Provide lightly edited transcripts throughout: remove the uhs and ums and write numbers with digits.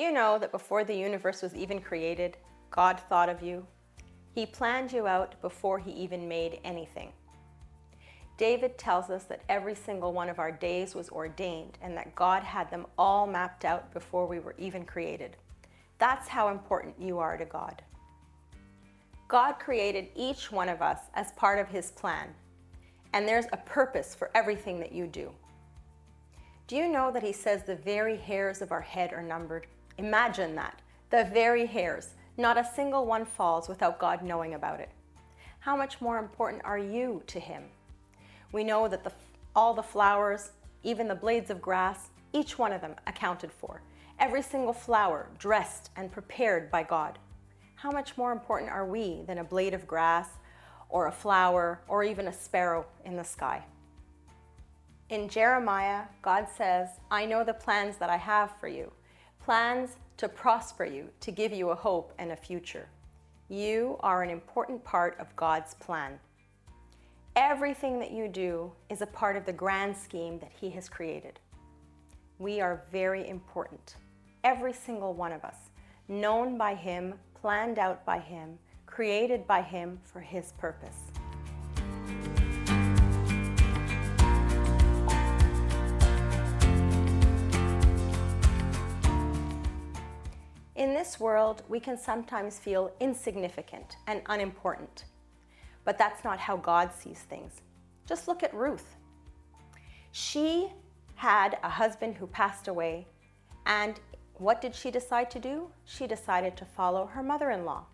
Do you know that before the universe was even created, God thought of you? He planned you out before he even made anything. David tells us that every single one of our days was ordained and that God had them all mapped out before we were even created. That's how important you are to God. God created each one of us as part of his plan, and there's a purpose for everything that you do. Do you know that he says the very hairs of our head are numbered? Imagine that, the very hairs. Not a single one falls without God knowing about it. How much more important are you to him? We know that all the flowers, even the blades of grass, each one of them accounted for. Every single flower dressed and prepared by God. How much more important are we than a blade of grass or a flower or even a sparrow in the sky? In Jeremiah, God says, "I know the plans that I have for you, plans to prosper you, to give you a hope and a future." You are an important part of God's plan. Everything that you do is a part of the grand scheme that he has created. We are very important. Every single one of us, known by him, planned out by him, created by him for his purpose. In this world, we can sometimes feel insignificant and unimportant, but that's not how God sees things. Just look at Ruth. She had a husband who passed away, and what did she decide to do? She decided to follow her mother-in-law.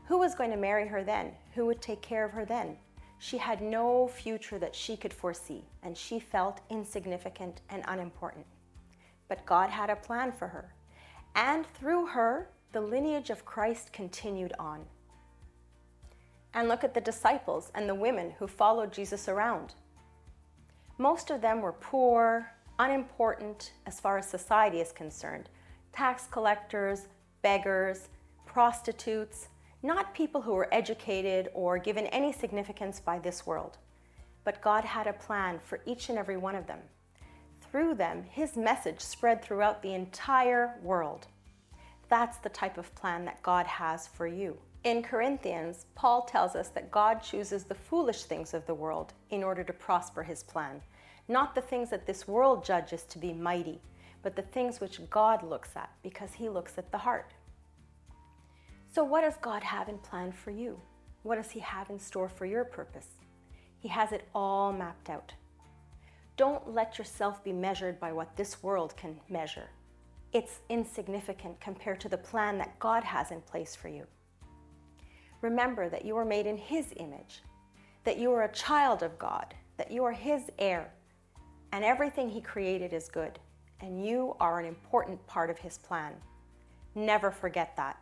Who was going to marry her then? Who would take care of her then? She had no future that she could foresee, and she felt insignificant and unimportant. But God had a plan for her, and through her, the lineage of Christ continued on. And look at the disciples and the women who followed Jesus around. Most of them were poor, unimportant as far as society is concerned. Tax collectors, beggars, prostitutes, not people who were educated or given any significance by this world. But God had a plan for each and every one of them. Through them, his message spread throughout the entire world. That's the type of plan that God has for you. In Corinthians, Paul tells us that God chooses the foolish things of the world in order to prosper his plan. Not the things that this world judges to be mighty, but the things which God looks at, because he looks at the heart. So what does God have in plan for you? What does he have in store for your purpose? He has it all mapped out. Don't let yourself be measured by what this world can measure. It's insignificant compared to the plan that God has in place for you. Remember that you are made in his image, that you are a child of God, that you are his heir, and everything he created is good, and you are an important part of his plan. Never forget that.